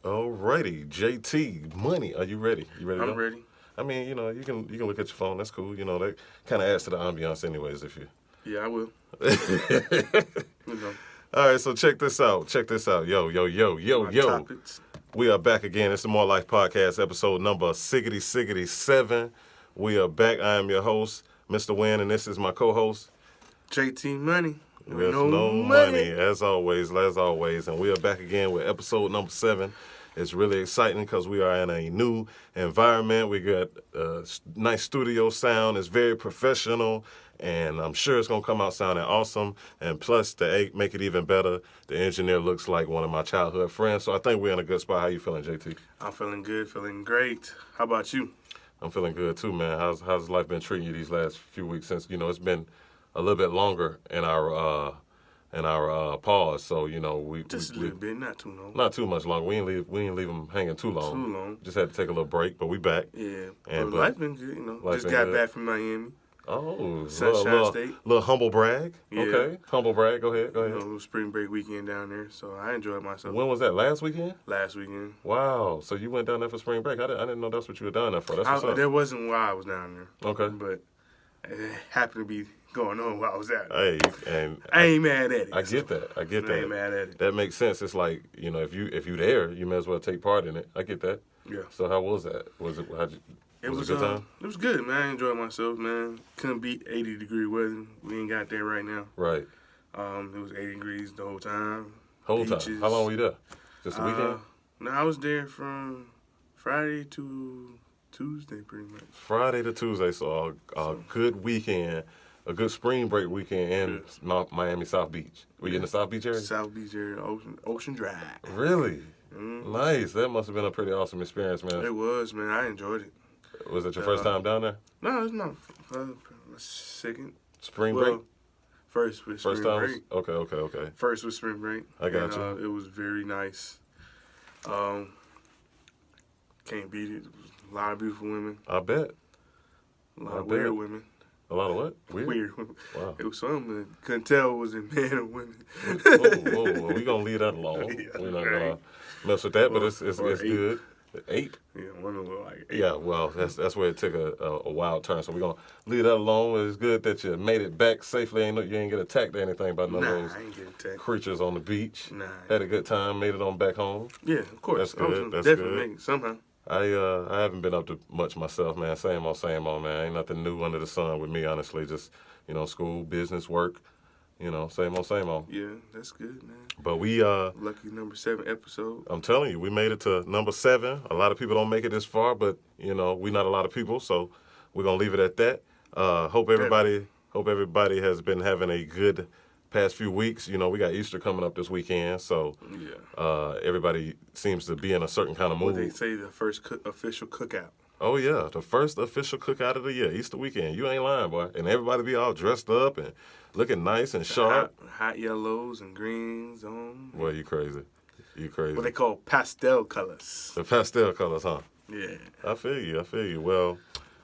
Alrighty, JT, money. Are you ready? You ready to go? I'm ready. I mean, you can look at your phone. That's cool. That kind of adds to the ambiance, anyways. If you. Yeah, I will. All right, so check this out. Yo. Topics. We are back again. It's the More Life Podcast, episode number 7. We are back. I am your host, Mr. Wynn, and this is my co-host, JT Money. With no money, as always. And we are back again with episode number 7. It's really exciting because we are in a new environment. We got nice studio sound. It's very professional, and I'm sure it's going to come out sounding awesome. And plus, to make it even better, the engineer looks like one of my childhood friends. So I think we're in a good spot. How you feeling, JT? I'm feeling good, feeling great. How about you? I'm feeling good too, man. How's life been treating you these last few weeks since, it's been a little bit longer in our pause, so we just a little bit, not too long. Not too much longer. We ain't leave them hanging too long. Just had to take a little break, but we back. Yeah, but life been good. Just got back from Miami. Oh, Sunshine State. Little humble brag. Yeah. Okay, humble brag. Go ahead. Little spring break weekend down there, so I enjoyed myself. When was that? Last weekend? Last weekend. Wow. So you went down there for spring break? I didn't know that's what you were down there for. That's what's up. That wasn't why I was down there. Okay. But it happened to be going on while I was out. Hey, and I ain't mad at it. I get that. I ain't mad at it. That makes sense. It's like, if you there, you may as well take part in it. I get that. Yeah. So how was that? Was it a good time? It was good, man. I enjoyed myself, man. Couldn't beat 80-degree weather. We ain't got there right now. Right. It was 80 degrees the whole time. Time. How long were you there? Just a weekend? No, I was there from Friday to Tuesday, pretty much. Friday to Tuesday, so a good weekend, a good spring break weekend in Miami South Beach. Were you in the South Beach area? South Beach area, Ocean Drive. Really? Mm-hmm. Nice. That must have been a pretty awesome experience, man. It was, man. I enjoyed it. Was it your first time down there? No, it's not. Second. Spring break? First with spring break. Okay. First with spring break. I got you. It was very nice. Can't beat it. A lot of beautiful women. I bet. A lot of weird women. A lot of what? Weird women. Wow. It was something. Couldn't tell was it man or women. Whoa. Well, we gonna leave that alone. Yeah, We're not gonna mess with that, but it's good. 8? Yeah, one of them like 8. Yeah, well, that's where it took a wild turn. So we're going to leave that alone. It's good that you made it back safely. You ain't get attacked or anything by none of those I ain't get attacked. creatures on the beach. Nah. Had a good time, made it on back home. Yeah, of course. That's good. That's definitely good. make it somehow. I haven't been up to much myself, man. Same old, man. Ain't nothing new under the sun with me, honestly. Just, school, business, work. Same old. Yeah, that's good, man. But we lucky number 7 episode. I'm telling you, we made it to number 7. A lot of people don't make it this far, but we not a lot of people, so we're gonna leave it at that. Hope everybody has been having a good past few weeks. We got Easter coming up this weekend, so everybody seems to be in a certain kind of mood. What they say, the first official cookout. Oh yeah, the first official cookout of the year, Easter weekend. You ain't lying, boy. And everybody be all dressed up and looking nice and sharp. Hot yellows and greens on. Boy, you crazy. What they call pastel colors. The pastel colors, huh? Yeah. I feel you. Well,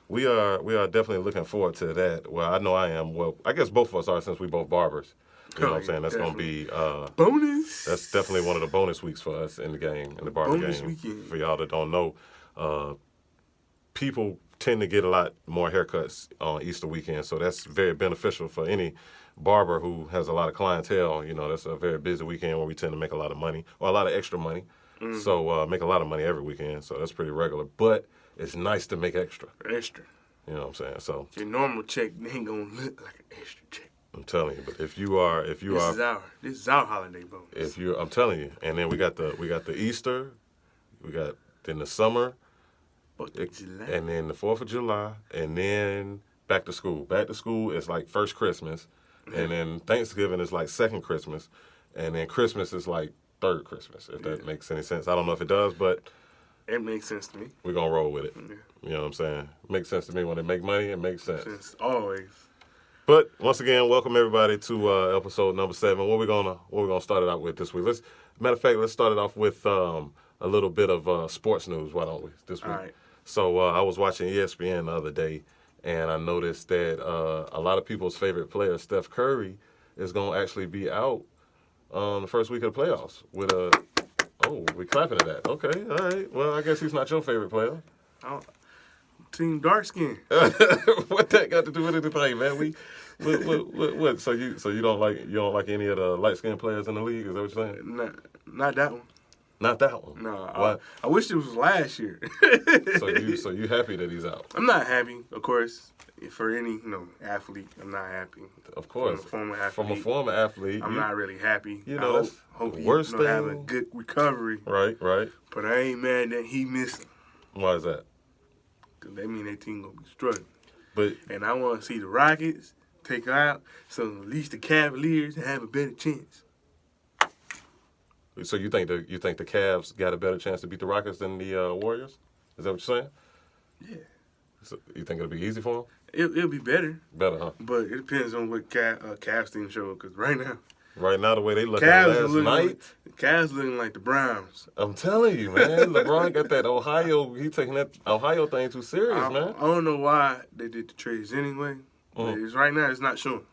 we are definitely looking forward to that. Well, I know I am. Well, I guess both of us are since we both barbers. You know what I'm saying? That's going to be bonus. That's definitely one of the bonus weeks for us in the game, in the barber bonus game. Weekend. For y'all that don't know, people tend to get a lot more haircuts on Easter weekend, so that's very beneficial for any barber who has a lot of clientele. That's a very busy weekend where we tend to make a lot of money, or a lot of extra money. Mm-hmm. So make a lot of money every weekend, so that's pretty regular. But it's nice to make extra. Extra. You know what I'm saying? So your normal check ain't gonna look like an extra check. I'm telling you, but if you are, this is our holiday bonus. I'm telling you, and then we got the Easter, we got then the summer. And then the 4th of July, and then back to school. Back to school is like first Christmas, and then Thanksgiving is like second Christmas, and then Christmas is like third Christmas, if that makes any sense. I don't know if it does, but it makes sense to me. We're going to roll with it. Yeah. You know what I'm saying? It makes sense to me. When they make money, it makes sense. Always. But once again, welcome everybody to episode number 7. What we gonna start it out with this week? Matter of fact, let's start it off with a little bit of sports news. Why don't we this week? All right. So I was watching ESPN the other day, and I noticed that a lot of people's favorite player, Steph Curry, is going to actually be out the first week of the playoffs with a Oh, we clapping at that. Okay, all right. Well, I guess he's not your favorite player. Team dark skin. What that got to do with anything, man? What? So you don't like any of the light skinned players in the league? Is that what you're saying? Not that one. Not that one. No, Why? I wish it was last year. So you happy that he's out? I'm not happy, of course. For any athlete, I'm not happy. Of course, from a former athlete, I'm not really happy. You know, that's hope the he worst thing. have a good recovery. Right. But I ain't mad that he missed him. Why is that? Because that mean their team gonna be struggling. But and I want to see the Rockets take her out, so at least the Cavaliers have a better chance. So you think the Cavs got a better chance to beat the Rockets than the Warriors? Is that what you're saying? Yeah. So you think it'll be easy for them? It'll be better. Better, huh? But it depends on what Cavs team show. Because right now, the way they look Cavs last night, Cavs looking like the Browns. I'm telling you, man. LeBron got that Ohio. He taking that Ohio thing too serious, man. I don't know why they did the trades anyway. But right now, it's not showing.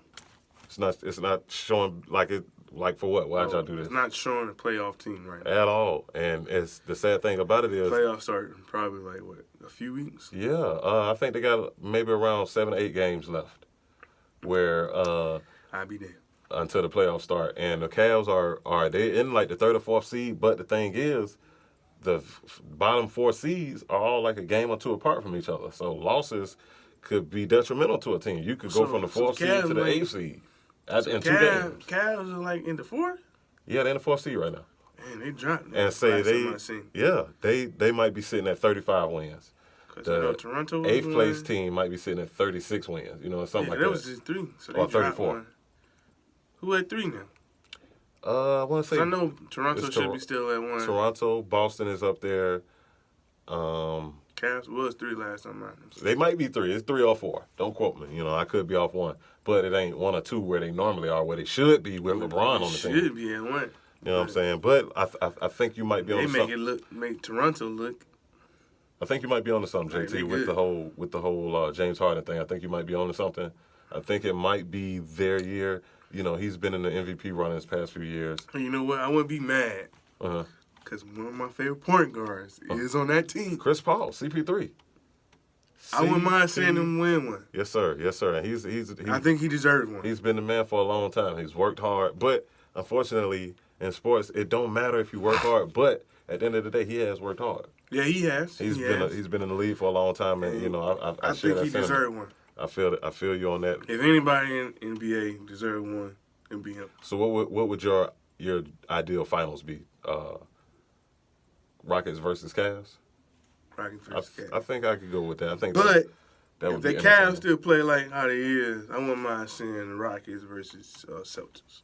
It's not showing like it. Like for what? Why'd y'all do this? It's not showing a playoff team right now. At all. And it's the sad thing about it is playoffs start in probably like a few weeks. Yeah, I think they got maybe around 7 or 8 games left. Where I'll be there until the playoffs start, and the Cavs are they in like the 3rd or 4th seed. But the thing is, the bottom 4 seeds are all like a game or 2 apart from each other. So losses could be detrimental to a team. You could go from the 4th seed to the 8th seed. In 2 games. Cavs are like in the 4th? Yeah, they're in the 4th seed right now. Man, they dropped. And say they might be sitting at 35 wins. The Toronto 8th place team might be sitting at 36 wins. Something like that. That was just 3. So they or 34. One. Who at 3 now? I want to say. I know Toronto should be still at 1. Toronto, Boston is up there. Cavs was 3 last time I know. They might be 3. It's 3 or 4. Don't quote me. I could be off 1. But it ain't 1 or 2 where they normally are, where they should be with LeBron on the team. Should be at 1. You know what I'm saying? But I think you might be on something. They make Toronto look. I think you might be on to something, JT, with the whole James Harden thing. I think you might be on to something. I think it might be their year. He's been in the MVP run in his past few years. And you know what? I wouldn't be mad. Because one of my favorite point guards is on that team. Chris Paul, CP3. I wouldn't mind seeing him win one. Yes, sir. And he's I think he deserves one. He's been the man for a long time. He's worked hard. But, unfortunately, in sports, it don't matter if you work hard. But, at the end of the day, he has worked hard. Yeah, he has. He's been in the league for a long time. And, I think he deserves one. I feel you on that. If anybody in NBA deserves one, it'd be him. So what would your ideal finals be? Rockets versus Cavs? Rockets versus Cavs. I think I could go with that. I think but that would if be the Cavs still play like how they is, I wouldn't mind seeing the Rockets versus Celtics.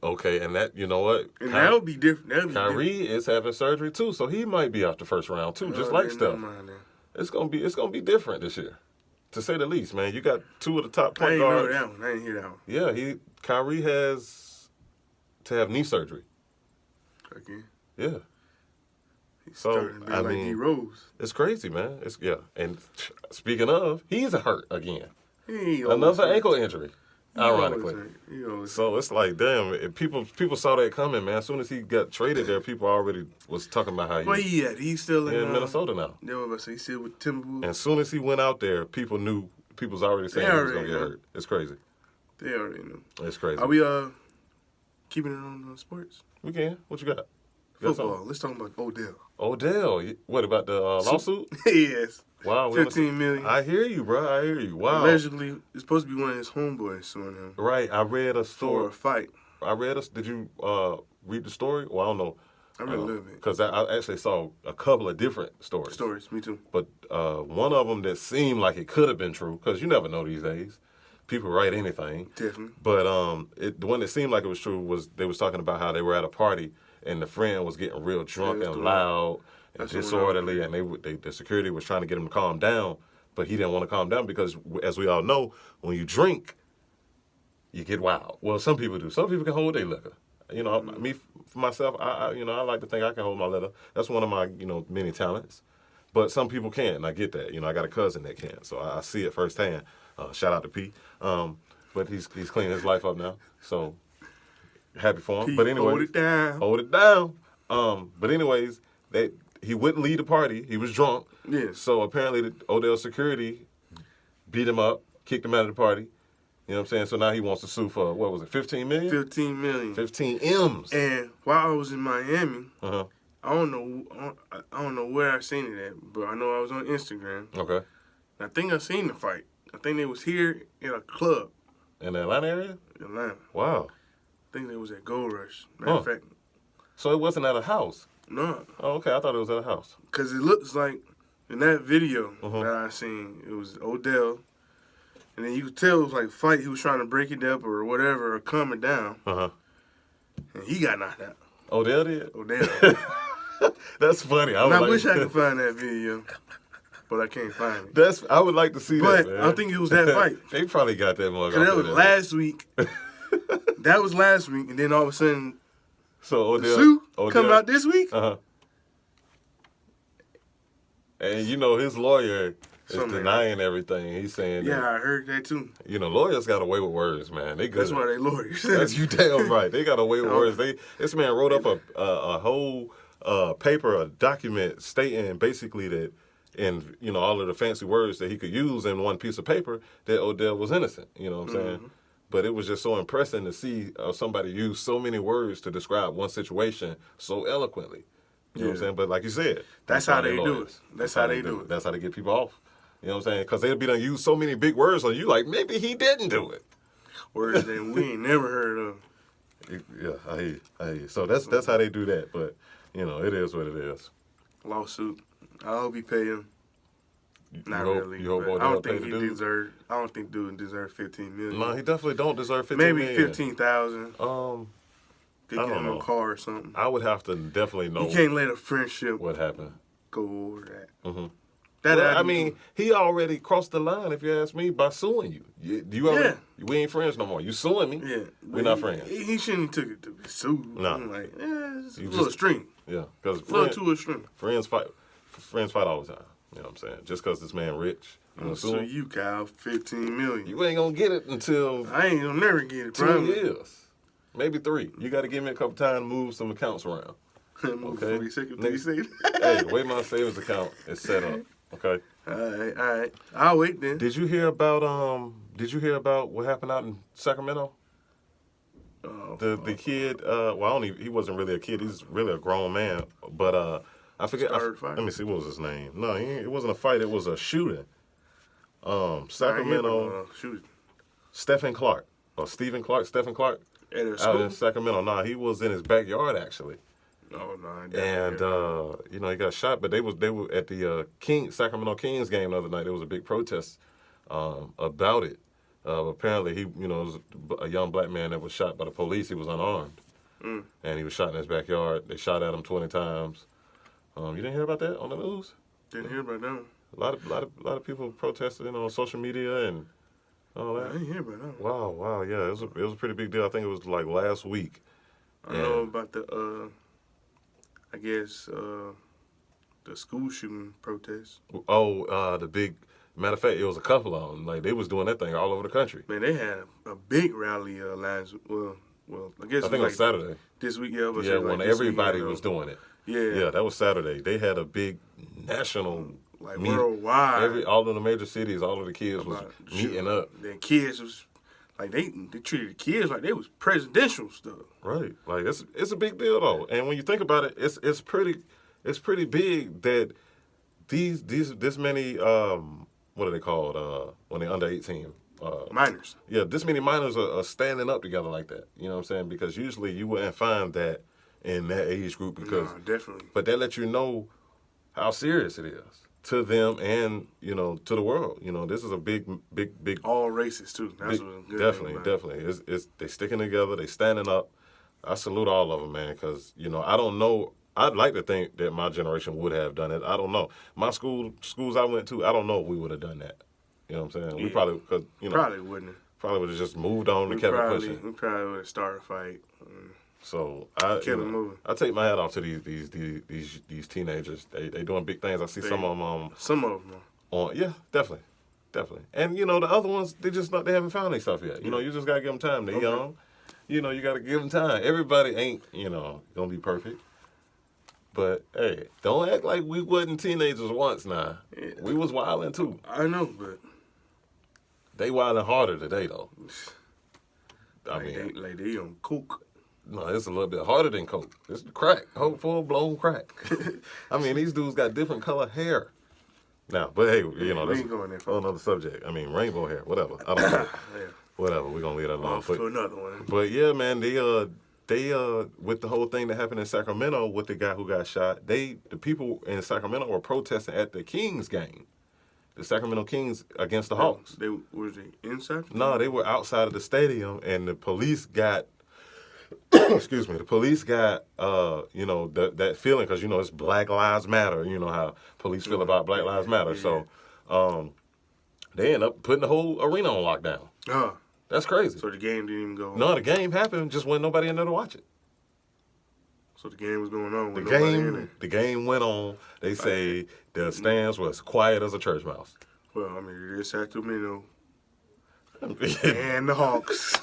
Okay, and that, you know what? And that would be different. Kyrie is having surgery too, so he might be out the first round too, just like Steph. It's gonna be different this year, to say the least, man. You got 2 of the top point guards. I didn't know that one. I didn't hear that one. Yeah, Kyrie has to have knee surgery. Okay. Yeah. He's starting to be like D Rose. It's crazy, man. And speaking of, he's hurt again. Another ankle injury, ironically. So it's like, damn, people saw that coming, man. As soon as he got traded there, people already was talking about how he's still in Minnesota now. Yeah, what I say, he's still with Timberwolves. And as soon as he went out there, people was already saying he was going to get hurt. It's crazy. They already knew. It's crazy. Are we keeping it on sports? We can. What you got? Football. Let's talk about Odell. Odell. What about the lawsuit? Yes. Wow. $15 million. I hear you, bro. I hear you. Wow. Allegedly, it's supposed to be one of his homeboys suing him. Right. I read a story. For a fight. Did you read the story? Well, I don't know. I read a little bit. Because I actually saw a couple of different stories. Me too. But one of them that seemed like it could have been true, because you never know these days. People write anything. Definitely. But the one that seemed like it was true was they was talking about how they were at a party and the friend was getting real drunk and loud and disorderly, and the security was trying to get him to calm down, but he didn't want to calm down because, as we all know, when you drink, you get wild. Well, some people do. Some people can hold their liquor. Me, for myself, I like to think I can hold my liquor. That's one of my, many talents. But some people can't, and I get that. I got a cousin that can't, so I see it firsthand. Shout out to Pete. But he's cleaning his life up now, so happy for him. Pete, but anyway, hold it down. Hold it down. But anyways, he wouldn't leave the party. He was drunk. Yeah. So apparently the Odell security beat him up, kicked him out of the party. You know what I'm saying? So now he wants to sue for, what was it, $15 million? 15 million. 15 M's. And while I was in Miami, Uh-huh. I don't know where I seen it at, but I know I was on Instagram. Okay. I think I seen the fight. I think they was here in a club In the Atlanta area? in Atlanta. Wow. I think they was at Gold Rush. Matter of fact, So it wasn't at a house? no. Oh, okay. I thought it was at a house. Because it looks like in that video Uh-huh. that I seen, it was Odell. And then you could tell it was like a fight. He was trying to break it up or whatever, or calm it down. Uh-huh. And he got knocked out. Odell did? Odell. That's funny. And I wish I could find that video, but I can't find it. I would like to see But that, man. I think it was that fight. They probably got that mug. Because that was last week. That was last week. And then all of a sudden, So the suit Odell come out this week? Uh-huh. And you know his lawyer is Something denying everything. He's saying Yeah, that, I heard that too. you know, lawyers got away with words, man. They good. That's why they lawyers. That's you damn right. They got away with words. This man wrote up a whole paper, a document stating basically that, in you know all of the fancy words that he could use in one piece of paper, that Odell was innocent. You know what I'm saying? But it was just so impressive to see somebody use so many words to describe one situation so eloquently. You know what I'm saying? But like you said, That's how they do lawyers. it. That's how they do it. That's how they get people off. You know what I'm saying? Because they'll be done use so many big words on you, like maybe he didn't do it. Words that we ain't never heard of. Yeah, I hear you. So that's how they do that. But you know, it is what it is. Lawsuit. I hope he pay him. Not really. You hope but Odell I don't pay think the he dude? deserved. I don't think dude deserves 15 million. No, he definitely don't deserve 15 Maybe million. 15,000. I Get don't him know. a car or something. I would have to definitely know You can't let a friendship what happened. go over that. Mm-hmm. That Well, I mean, he already crossed the line, if you ask me, by suing you. You already, we ain't friends no more. You suing me? yeah, We're not friends. He shouldn't have took it to be sued. No. I'm like, it's a You little just- extreme. Yeah, because A little too extreme. friends fight all the time. You know what I'm saying? Just because this man rich, you I'm know, sue soon you, Kyle, 15 million. you ain't gonna get it until I ain't gonna never get it. 2 Probably. years, maybe 3. You got to give me a couple times to move some accounts around. Move Okay. 40 seconds, Next- 30 seconds. Hey, the way my savings account is set up. Okay. All right. I'll wait then. Did you hear about what happened out in Sacramento? The kid, he wasn't really a kid. He's really a grown man. But I forget. Started fight. Let me see. What was his name? No, it wasn't a fight. It was a shooting. Sacramento. Shoot. Stephen Clark. Stephen Clark. At a Out school? in Sacramento. Nah, he was in his backyard actually. Oh, no. I And definitely- he got shot. But they were at the Sacramento Kings game the other night. There was a big protest about it. Apparently, he was a young black man that was shot by the police. He was unarmed, and he was shot in his backyard. They shot at him 20 times. You didn't hear about that on the news? Didn't hear about that. A lot of people protested on social media and all I that. didn't hear about that. Wow, yeah, it was a pretty big deal. I think it was like last week. I know about the, I guess, the school shooting protest. Oh, the big. Matter of fact, it was a couple of them. Like they was doing that thing all over the country. Man, they had a big rally last. Well, I guess I think it was Saturday. This week, yeah. But Yeah, when everybody was doing it. Yeah. Yeah, that was Saturday. They had a big national Like meet. worldwide. All of the major cities, all of the kids was about meeting shooting. up. Then kids was like they treated the kids like they was presidential stuff. Right. Like it's a big deal though. And when you think about it, it's pretty big that this many what are they called when they're under 18? Minors. Yeah, this many minors are standing up together like that. You know what I'm saying? Because usually you wouldn't find that in that age group because No, definitely. but that lets you know how serious it is to them and to the world. This is a big All races too. That's big- what's good. definitely. It's they sticking together. They standing up. I salute all of them, man. Because I don't know. I'd like to think that my generation would have done it. I don't know. My schools I went to, I don't know if we would have done that. You know what I'm saying? Yeah. We probably Probably wouldn't. probably would have just moved on and kept it pushing. We probably would have started a fight. So I Kept it moving. I take my hat off to these teenagers. They doing big things. I see some of them Some of them. on definitely. And the other ones they haven't found their stuff yet. You just gotta give them time. They're young. You gotta give them time. Everybody ain't gonna be perfect. But hey, don't act like we wasn't teenagers once now. Yeah. We was wilding too. I know, but They wilding harder today though. I like mean, they on coke. no, it's a little bit harder than coke. It's crack, whole full blown crack. I mean, these dudes got different color hair. Now, but hey, you know, we that's ain't going there. a whole other subject. I mean, rainbow hair, whatever. I don't know. Yeah. Whatever, we're gonna leave that alone. Off to another one. But yeah, man, they with the whole thing that happened in Sacramento with the guy who got shot, the people in Sacramento were protesting at the Kings game. The Sacramento Kings against the Hawks. Was they inside? No, they were outside of the stadium, and the police got, excuse me, the police got, you know, that feeling, because, you know, it's Black Lives Matter. You know how police feel about Black Lives Matter. Yeah. So they end up putting the whole arena on lockdown. Oh, That's crazy. so the game didn't even go. No, the game happened, just wasn't nobody in there to watch it. So the game was going on. The With nobody in game, it. the game went on. They say the stands was quiet as a church mouse. Well, I mean, it is Sacramento Dude, and the Hawks.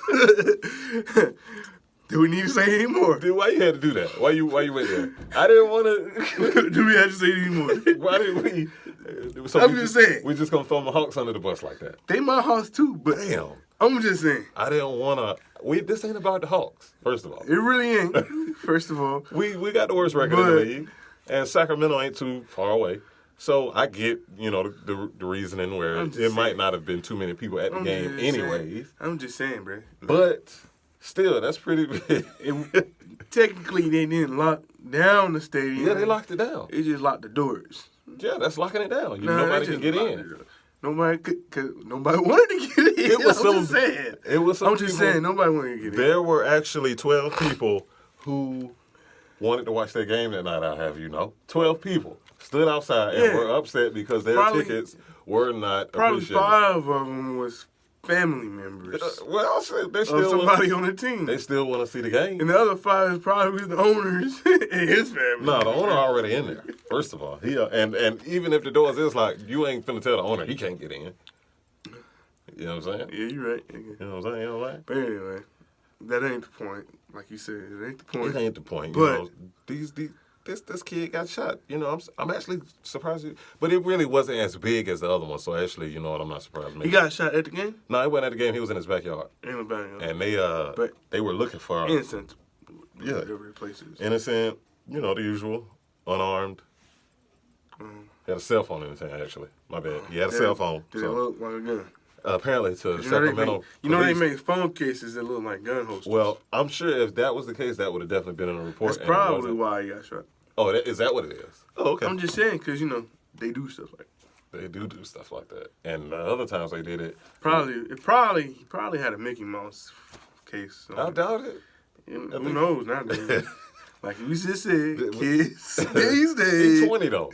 Do we need to say any more? why you had to do that? Why you went there? I didn't want to. Do we have to say any more? Why did we? So I'm just saying. We just gonna throw my Hawks under the bus like that. They my Hawks too, but Damn. I'm just saying. I didn't wanna. This ain't about the Hawks. First of all, It really ain't. First of all, we got the worst record in the league, and Sacramento ain't too far away. So I get, you know, the reasoning where I'm it just might saying. not have been too many people at the game just anyways. saying. I'm just saying, bro. But still, that's pretty big. Technically, they didn't lock down the stadium. Yeah, they locked it down. They just locked the doors. Yeah, that's locking it down. Nah, Nobody they can just get locked in. it down. Nobody could, cause nobody wanted to get in. It was I'm some- just saying. It was some I'm just people- saying, nobody wanted to get in. There were actually 12 people who wanted to watch their game that night, I'll have you know. 12 people stood outside and Yeah. were upset because their Probably- tickets were not Probably appreciated. 5 of them was family members Well, shit, they of still somebody on the team. they still want to see the game. And the other 5 is probably the owners and his family. No, the owner already in there. First of all, and even if the doors is locked, you ain't finna tell the owner he can't get in. You know what I'm saying? Yeah, you're right. You know what I'm saying? You know what I'm saying? But anyway, that ain't the point. Like you said, it ain't the point. It ain't the point. But- you know, this kid got shot. You know, I'm actually surprised. But it really wasn't as big as the other one. So actually, you know what? I'm not surprised. He Maybe. got shot at the game? No, he wasn't at the game. He was in his backyard, Ain't nobody else. and But- they were looking for Innocent. Yeah. Whatever places. innocent. You know, the usual, unarmed. He had a cell phone in his hand. Actually, my bad. He had a cell phone. Did it So look like a gun? apparently, to You know, they Sacramento. make, you know they police- make phone cases that look like gun holsters. Well, I'm sure if that was the case, that would have definitely been in a report. that's and it probably wasn't. why he got shot. Oh, is that what it is? Oh, okay. I'm just saying, because, you know, they do stuff like that. They do stuff like that, and other times they did it. He probably had a Mickey Mouse case. So, I doubt it. who knows nowadays? Like you just said, It was- kids these days. He's 20 though.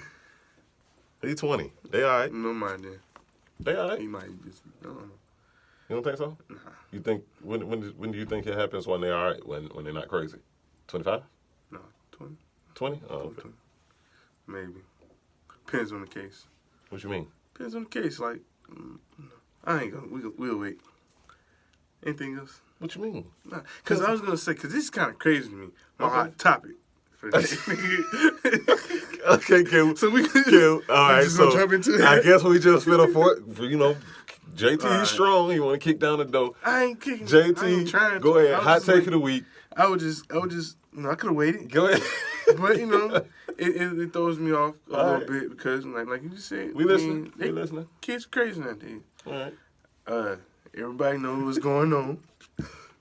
He's 20. They all right. No mind then. They all right. He You might just. I don't know. don't think so? Nah. You think when do you think it happens when they're all right? When they're not crazy? 25? No, 20. 20? Oh, okay. 20. Maybe. Depends on the case. What you mean? Depends on the case. Like, I ain't gonna. We'll wait. Anything else? What you mean? Nah. Because I was gonna say, because this is kind of crazy to me. My Okay. hot topic for the day. Okay, Kim. So we can. Kim. All right, just so gonna jump into I that. guess we just fit up for it. You know, JT All right. strong. You want to kick down the door. I ain't kicking. I ain't JT, trying go to. ahead. I was Hot just take waiting. of the week. I would just. You know, I could have waited. Go ahead. But you know, it throws me off a All little right. bit because, like you just said, We I listening. mean, We listening. Kids crazy nowadays. All right. Everybody knows what's going on.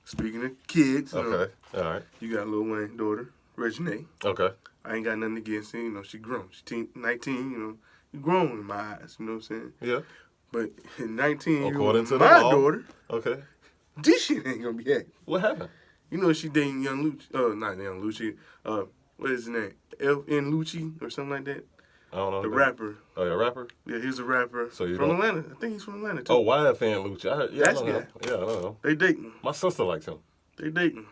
Speaking of kids, you know, Okay. All right. you got Lil Wayne's daughter, Reginae. Okay. I ain't got nothing against her. You know, she grown. She 19. You know, she grown in my eyes. You know what I'm saying? Yeah. But 19, According to the my law. daughter, Okay. this shit ain't gonna be happening. What happened? You know, she dating Young Lucci. Not Young Lucci. What is his name? L.N. Lucci or something like that. I don't know. The that- rapper. Oh, yeah, rapper? Yeah, he's a rapper So you from don't- Atlanta. I think he's from Atlanta too. Oh, YFN Lucci. I heard, yeah, That's I know guy. him. Yeah, I know him. They dating. My sister likes him. They dating.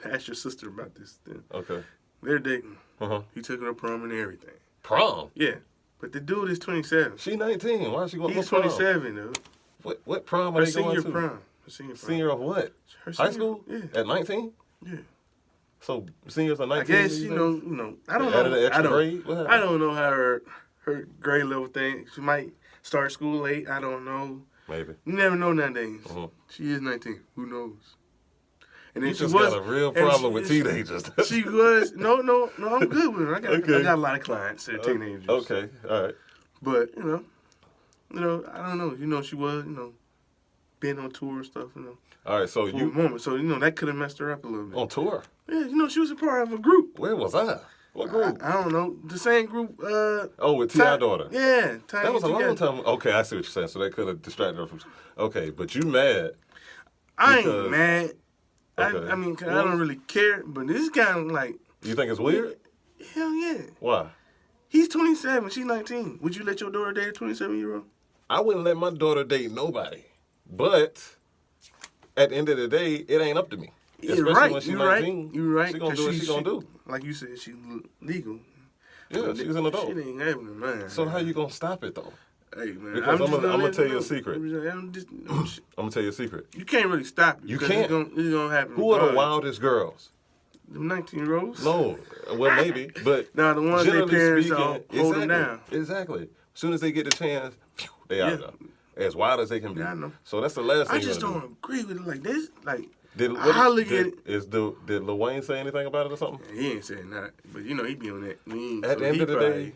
Ask your sister about this then. Okay. They're dating. Uh-huh. He took her to prom and everything. Prom? Yeah. But the dude is 27. She 19. Why is she going to He's prom? 27, though. What prom are Her they going senior to? prom. Her senior prom. Senior of what? Her High senior- school? Yeah. At 19? Yeah. So seniors are 19. I guess I don't Added an know. extra grade? What happened? I don't know how her grade level thing. She might start school late. I don't know. Maybe. You never know nowadays. Mhm. She is 19. Who knows? And then You she just was got a real problem with teenagers. She was no. I'm good with her. I got a lot of clients that are teenagers. Okay, all right. But I don't know. She was being on tour and stuff. All right, so For a moment. So that could have messed her up a little bit. on tour? Yeah, she was a part of a group. Where was I? What group? I don't know. The same group. With T.I. daughter. Yeah, That was a long time. Okay, I see what you're saying. So they could have distracted her from. Okay, but you mad? I ain't mad. Okay. I mean, 'cause I don't really care. But this is kind of like. You think it's weird? Hell yeah. Why? He's 27. She's 19. Would you let your daughter date a 27-year-old? I wouldn't let my daughter date nobody. But at the end of the day, it ain't up to me. You're Especially right. when she's You're 19. right. You're right. She gonna do what she gonna do. Like you said, she's legal. Yeah, she's an adult. She ain't having a mind. So how you gonna stop it though? Hey man, Because I'm gonna tell you a know. secret. I'm gonna tell you a secret. You can't really stop it. You because can't. It's gonna happen. Who are the regardless. wildest girls? The 19-year-olds? No, well maybe, but Now the ones their generally parents speaking, hold them down. Exactly. As soon as they get the chance, phew, they out there. As wild as they can be. Yeah, I know. So that's the last thing I just you don't agree with it like this. Like Did I look at it. Did Lil Wayne say anything about it or something? He ain't saying that, but he be on that lean. At the end of the day,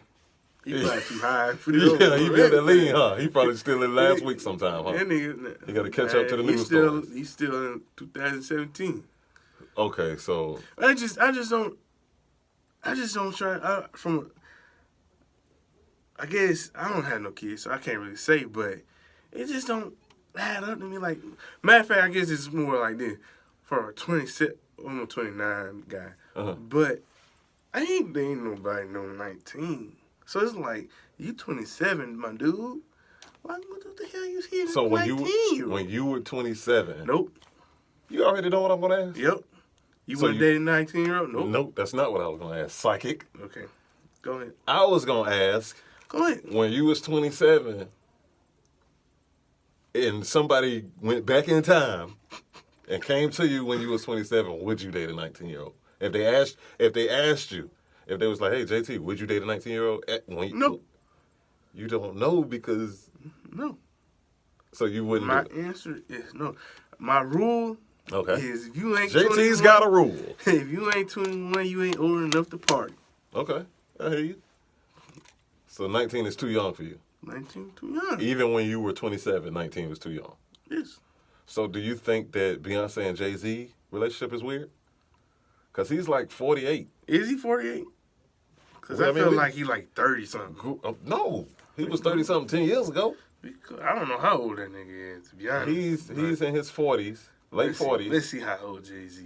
he probably too high for the yeah, he be on that lean, huh? He probably still in last week sometime, huh? That nigga, He got to catch up to the news stories. stories. He's still in 2017. Okay, so I just don't try. I guess I don't have no kids, so I can't really say, but it just don't add up to me. Like, matter of fact, I guess it's more like this for a 27, almost 29 guy. But I ain't dating nobody no 19. So it's like, you 27, my dude. What the hell you here? So when 19? when you were 27, Nope. You already know what I'm gonna ask. Yep. You So want to date a 19-year-old? Nope. Nope, that's not what I was gonna ask. Psychic. Okay. Go ahead. I was gonna ask. Go ahead. When you was 27, and somebody went back in time and came to you when you was 27, would you date a 19-year-old? If they asked you, if they was like, "Hey, JT, would you date a 19-year-old?" No. You don't know because No. so you wouldn't. My do it. answer is no. My rule is if you ain't JT's 21, got a rule. If you ain't 21, you ain't old enough to party. Okay, I hear you. So 19 is too young for you. 19 too young. Even when you were 27, 19 was too young. Yes. So do you think that Beyonce and Jay-Z relationship is weird? Because he's like 48. Is he 48? Because Well, I I mean, feel we- like he like 30 something. No, he was 30-something 10 years ago. I don't know how old that nigga is, to be honest. He's in his 40s, late 40s. Let's see how old Jay-Z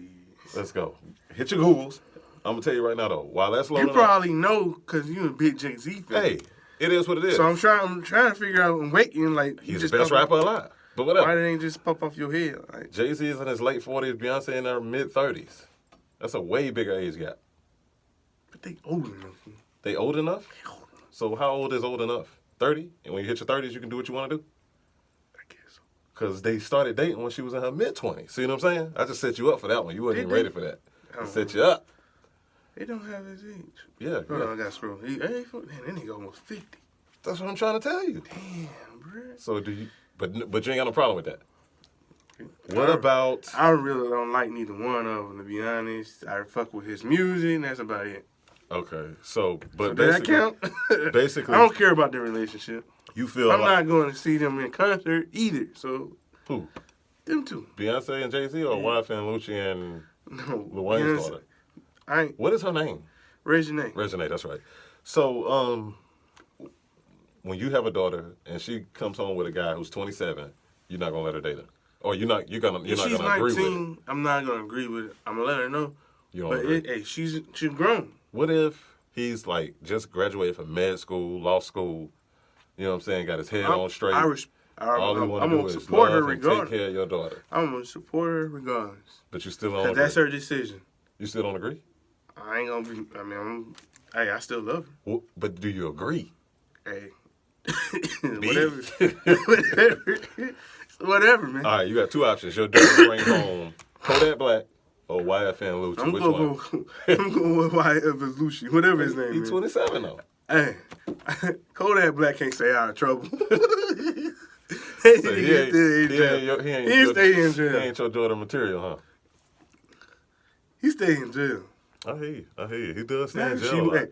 is. Let's go. Hit your Googles. I'm going to tell you right now, though. While that's You loading up. probably know because you a big Jay-Z fan. Hey, it is what it is. So I'm trying to figure out and waiting like He's just the best rapper alive. But whatever. Why did it just pop off your head? Like, Jay-Z is in his late 40s, Beyonce in her mid-30s. That's a way bigger age gap. but they old enough. They old enough? So how old is old enough? 30? And when you hit your 30s, you can do what you want to do? I guess so. Because they started dating when she was in her mid-20s. See what I'm saying? I just set you up for that one. You wasn't Did even they? ready for that. I Oh. set you up. They don't have his age. Yeah, Hold on, I yeah. got to scroll. Damn, that nigga almost 50. That's what I'm trying to tell you. Damn, bruh. So do you... But you ain't got no problem with that. What about... I really don't like neither one of them, to be honest. I fuck with his music, and that's about it. Okay, so... But Does that basically... count? basically- I don't care about their relationship. You feel I'm like... not going to see them in concert either, so Who? them two. Beyonce and Jay-Z or wife and Lucci and No. Lil Wayne's daughter? I ain't. What is her name? Regine. Regine, that's right. So, when you have a daughter and she comes home with a guy who's 27, you're not gonna let her date him, or you're not If gonna she's agree with it. 19, I'm not going to agree with it. I'm going to let her know. You don't But, agree. hey, she's grown. What if he's like just graduated from med school, law school? You know what I'm saying? Got his head on straight. All he I'm want to going do to is support her love and take regardless. care of your daughter. I'm going to support her regardless. But you still don't Because agree. that's her decision. You still don't agree? I ain't going to be, I still love her. But do you agree? Hey. Whatever. Whatever, man. All right, you got two options. Your daughter bring home Kodak Black or YFN Lucci? I'm Which gonna one? I'm going with YF Lucci, whatever his name He's is. 27 though. Hey, Kodak Black can't stay out of trouble. So he ain't stay in jail. He ain't your daughter material, huh? He stay in jail. I hear you. He does stay in Now, jail a lot.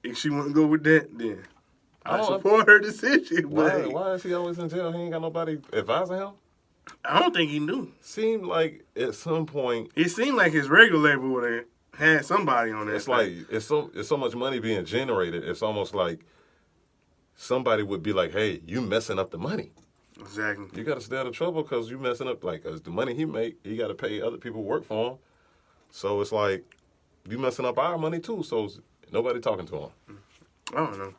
if she wouldn't go with that, then I don't- support her decision. Why, But why is he always in jail? He ain't got nobody advising him? I don't think he knew. Seemed like at some point, It seemed like his regular label would have had somebody on that. it's like it's so much money being generated. It's almost like somebody would be like, "Hey, you messing up the money. Exactly. You got to stay out of trouble because you messing up. Like, 'cause the money he make, he got to pay other people who work for him. So it's like you messing up our money too. So nobody talking to him. I don't know.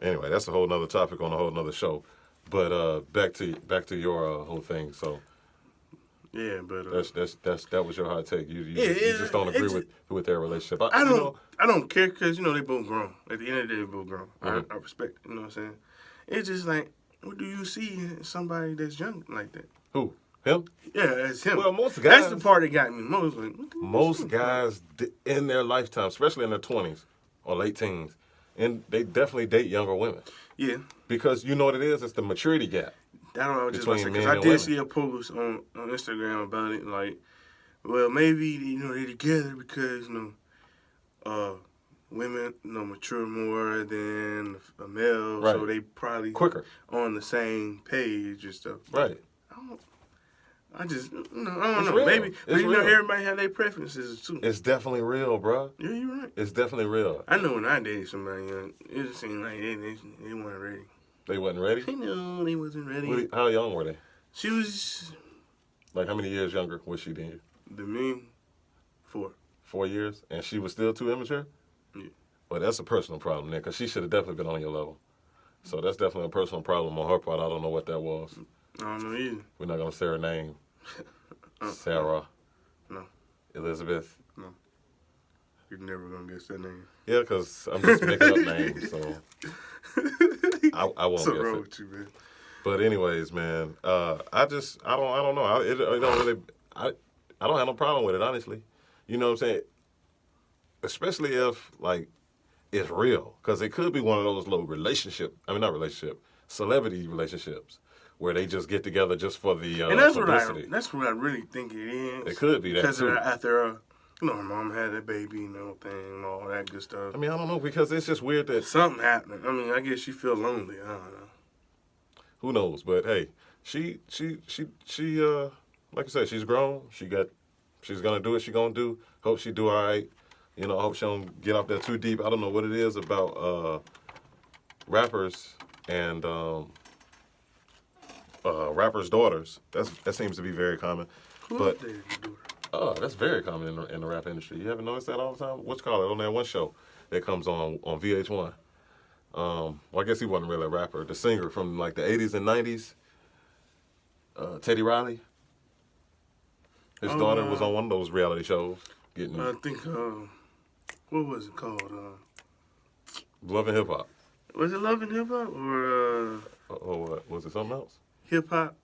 Anyway, that's a whole nother topic on a whole nother show. But back to your whole thing. So Yeah, but that was your hot take. You Yeah, just don't agree with their relationship. I don't care because they both grown. At the end of the day, they both grown. I respect. You know what I'm saying? It's just like, what do you see in somebody that's young like that? Who? Him? Yeah, that's him. Well, most guys. That's the part that got me most. Like, Most guys in their lifetime, especially in their 20s or late teens, and they definitely date younger women. Yeah. Because you know what it is? It's the maturity gap. I don't know, just Between because men I and did women. see a post on Instagram about it, like, well, maybe they're together because women mature more than a male, Right. so they probably Quicker. on the same page and stuff. Right. I don't It's know. real. Maybe, but It's real. everybody have their preferences too. It's definitely real, bro. Yeah, you're right. It's definitely real. I know when I dated somebody young, it just seemed like they weren't ready. They wasn't ready? No, they wasn't ready. How young were they? She was Like, how many years younger was she than you? the mean 4. 4 years? And she was still too immature? Yeah. Well, that's a personal problem there, because she should have definitely been on your level. So that's definitely a personal problem on her part. I don't know what that was. I don't know either. We're not going to say her name. Sarah. No. Elizabeth. You're never gonna guess that name. Yeah, because I'm just making up names, so I won't So guess wrong it. with you, man. But anyways, man, I don't know. It don't really. I don't have no problem with it, honestly. You know what I'm saying? Especially if like it's real, because it could be one of those little celebrity relationships where they just get together just for the And that's publicity. what I really think it is. It could be that because too. after her mom had a baby and and all that good stuff. I mean, I don't know, because it's just weird that Something happened. I mean, I guess she feel lonely. I don't know. who knows, but hey, she like I said, she's grown. She's gonna do what she's gonna do. Hope she do all right. You know, I hope she don't get off there too deep. I don't know what it is about rappers and rappers' daughters. That seems to be very common. But that's very common in the rap industry. You haven't noticed that all the time? What's called it on that one show that comes on VH1? Well, I guess he wasn't really a rapper. The singer from like the 80s and 90s, Teddy Riley. His daughter was on one of those reality shows. I think, what was it called? Love and Hip Hop. Was it Love and Hip Hop or What? Was it something else? Hip Hop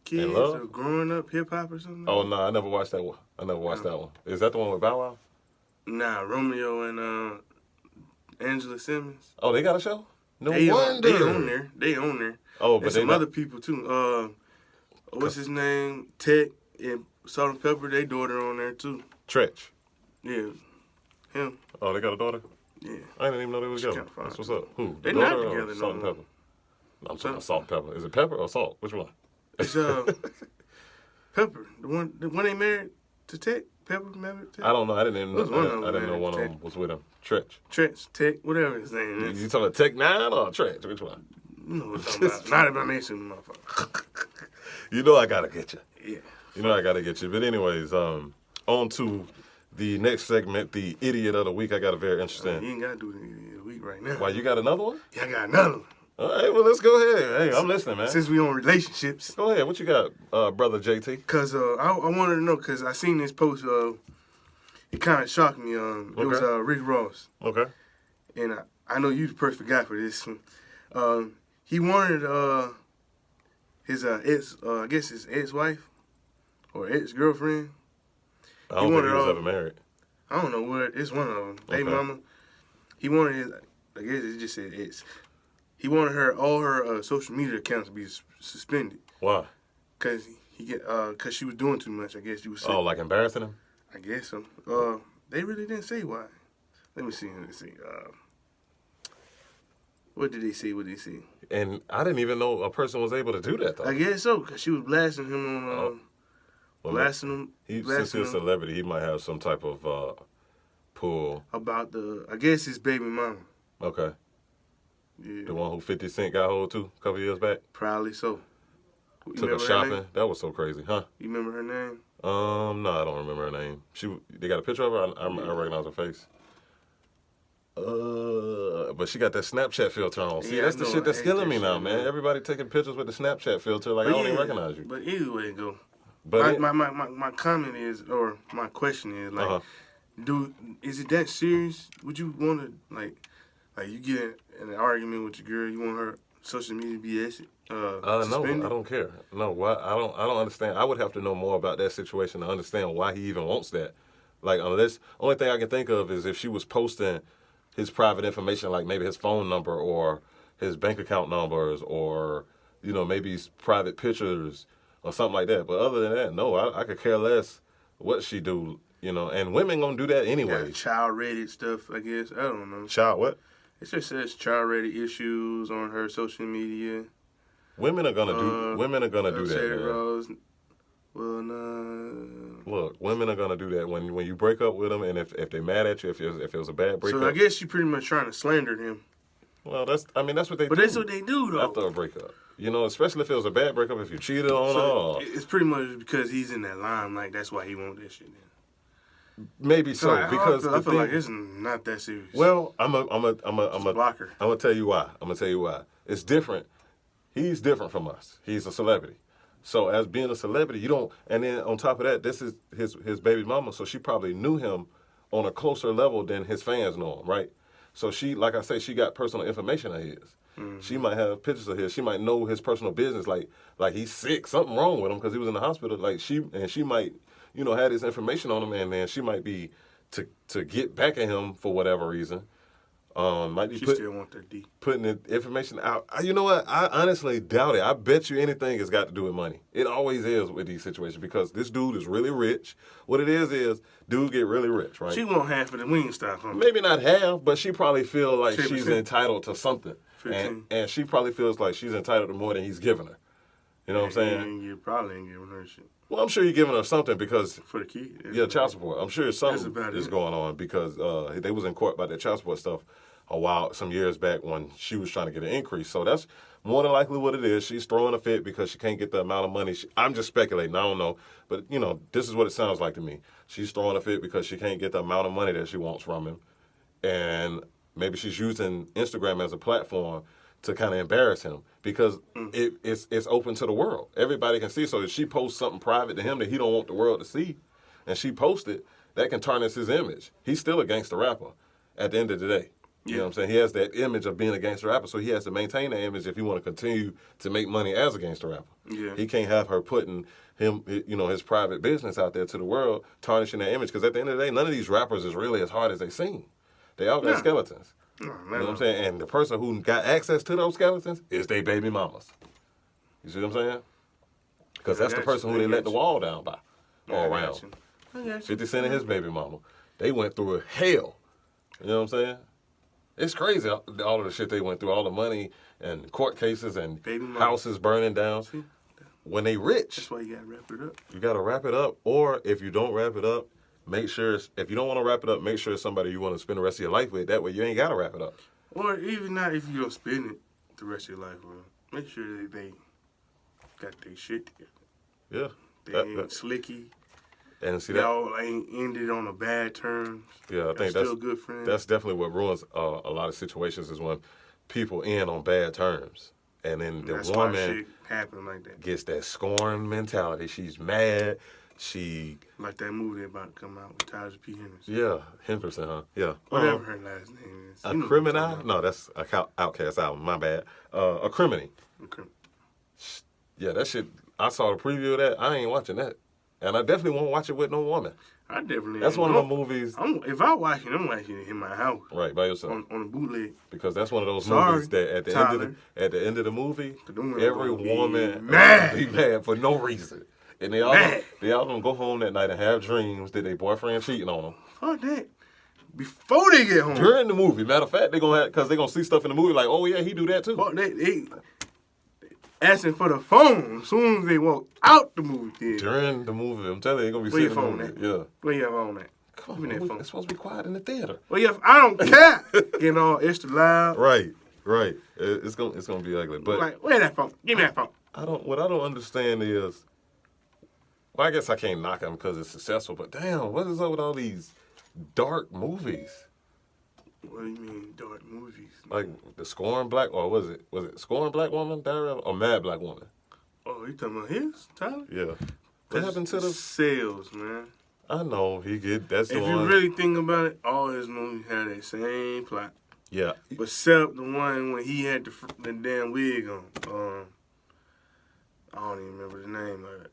Kids And Love? or Growing Up Hip Hop or something? Oh, no, I never watched that one. That one. Is that the one with Bow Wow? Nah, Romeo and Angela Simmons. Oh, they got a show? No They wonder. They own there. Oh, but and some other people too. What's his name? Tech and Salt and Pepper. They daughter on there too. Tretch. Yeah, him. Oh, they got a daughter? Yeah. I didn't even know they was together. kinda fine. That's what's up. Who? They The not daughter or together no Salt and more. Pepper? No, I'm talking about Salt and Pepper. Is it pepper or salt? Which one? It's Pepper. The one they married to Tech. Pepper married to Tech. I don't know. I didn't even It was one of know. them, I didn't know man. one of Tech. them was with him. Tretch. Trench, Tech, whatever his name is. You talking about Tech 9 or Tretch? Which one? You know what I'm talking about. Not if I mention the motherfucker. You know I gotta get you. Yeah. You know I gotta get you. But anyways, on to the next segment, the idiot of the week. I got a very interesting. You ain't got to do the week right now. Why, you got another one? Yeah, I got another one. All right, well, let's go ahead. Hey, I'm listening, man. Since we on relationships. Go ahead. What you got, brother JT? Because I wanted to know, because I seen this post, it kind of shocked me. It was Rick Ross. Okay. And I know you the perfect guy for this one. He wanted his ex, I guess his ex-wife, or ex-girlfriend. I don't think he was ever married. I don't know what. It's one of them. Baby Okay. mama. He wanted his. I guess it just said ex. He wanted all her social media accounts to be suspended. Why? Cause cause she was doing too much. I guess you was. Oh, like embarrassing him? I guess so. They really didn't say why. Let me see. What did they say? And I didn't even know a person was able to do that, though. I guess so, cause she was blasting him on. Blasting him. Since he's a celebrity, he might have some type of pull. About I guess his baby mama. Okay. Yeah. The one who 50 Cent got hold to a couple years back? Probably so. Took her shopping. That was so crazy, huh? You remember her name? No, I don't remember her name. They got a picture of her? I recognize her face. But she got that Snapchat filter on. See, that's the shit that's killing me now, man. Everybody taking pictures with the Snapchat filter, like, I don't even recognize you. But either way it go. But my comment is, or my question is, like, is it that serious? Would you want to, like you get in an argument with your girl, you want her social media to be suspended? No, I don't care. No, why? I don't understand. I would have to know more about that situation to understand why he even wants that. Like, unless, only thing I can think of is if she was posting his private information, like maybe his phone number or his bank account numbers or, maybe his private pictures or something like that. But other than that, no, I could care less what she do, and women gonna do that anyway. Yeah, child-rated stuff, I guess. I don't know. Child what? It just says child-rated issues on her social media. Women are gonna do that, Rose. Well, no. Look, women are gonna do that when you break up with them, and if they're mad at you, if it was a bad breakup. So I guess you pretty much trying to slander him. Well, that's what they do. But that's what they do, though. After a breakup, especially if it was a bad breakup, if you cheated on her. It's pretty much because he's in that limelight. That's why he wants that shit. Maybe so, because I feel like it's not that serious. Well, I'm a blocker. I'm gonna tell you why. It's different. He's different from us. He's a celebrity. So as being a celebrity, you don't. And then on top of that, this is his baby mama. So she probably knew him on a closer level than his fans know him, right? So she, like I say, she got personal information of his. Mm-hmm. She might have pictures of his. She might know his personal business, like he's sick, something wrong with him because he was in the hospital. Like she might, had his information on him, and then she might be to get back at him for whatever reason. Might be still want that D. Putting the information out. You know what? I honestly doubt it. I bet you anything has got to do with money. It always is with these situations because this dude is really rich. What it is dudes get really rich, right? She want half of the Wingstop, huh? Maybe not half, but she probably feels like 10%. She's entitled to something. And she probably feels like she's entitled to more than he's giving her. You know what I'm saying? You probably ain't giving her shit. Well, I'm sure you're giving her something because... For the kid? Yeah, child support. I'm sure something is going on because they was in court about that child support stuff some years back when she was trying to get an increase. So that's more than likely what it is. She's throwing a fit because she can't get the amount of money. I'm just speculating. I don't know. But, this is what it sounds like to me. She's throwing a fit because she can't get the amount of money that she wants from him. And maybe she's using Instagram as a platform to kind of embarrass him because it's open to the world. Everybody can see. So if she posts something private to him that he don't want the world to see, and she posts it, that can tarnish his image. He's still a gangster rapper at the end of the day. You know what I'm saying? He has that image of being a gangster rapper, so he has to maintain that image if he want to continue to make money as a gangster rapper. Yeah. He can't have her putting him, his private business out there to the world, tarnishing that image. Because at the end of the day, none of these rappers is really as hard as they seem. They all got skeletons. You know what I'm saying? And the person who got access to those skeletons is their baby mamas. You see what I'm saying? Because that's the person who they let the wall down by all around. 50 Cent and his baby mama. They went through a hell. You know what I'm saying? It's crazy, all of the shit they went through, all the money and court cases and houses burning down. See? When they rich. That's why you got to wrap it up. You got to wrap it up. Or if you don't wrap it up, make sure, if you don't want to wrap it up, make sure it's somebody you want to spend the rest of your life with. That way you ain't got to wrap it up. Or even not if you don't spend it the rest of your life with. Make sure that they got their shit together. Yeah. They ain't slicky. And see they all ain't ended on a bad terms. Yeah, I think still good friends. That's definitely what ruins a lot of situations is when people end on bad terms. And then the woman like that. Gets that scorn mentality. She's mad. She... Like that movie about to come out with Tyler P. Henderson. Yeah, Henderson, huh? Yeah. Whatever her last name is. A Criminal? No, that's a Outkast album. My bad. A Criminy. Yeah, that shit... I saw the preview of that. I ain't watching that. And I definitely won't watch it with no woman. I definitely. That's one of the movies. If I watch it, I'm watching it in my house. Right, by yourself. On a bootleg. Because that's one of those Sorry, movies that at the end of the movie, every woman be mad for no reason. And they all gonna go home that night and have dreams that their boyfriend cheating on them. Fuck that. Before they get home. During the movie. Matter of fact, because they're gonna see stuff in the movie like, oh yeah, he do that too. Fuck that. They asking for the phone as soon as they walk out the movie theater. During the movie, I'm telling you, they're gonna be sitting in the movie. Yeah. Where your phone at? Come on, it's supposed to be quiet in the theater. Well, yeah, I don't care. Getting all extra loud. Right. It's gonna be ugly. But like, where that phone? Give me that phone. What I don't understand is, well, I guess I can't knock him because it's successful. But damn, what is up with all these dark movies? What do you mean dark movies? Like the Scorn Black, or was it Scorn Black Woman, or Mad Black Woman? Oh, you talking about his, Tyler? Yeah. What happened to the sales, man? I know that's the one. If you really think about it, all his movies had that same plot. Yeah. Except the one when he had the damn wig on. I don't even remember the name of it.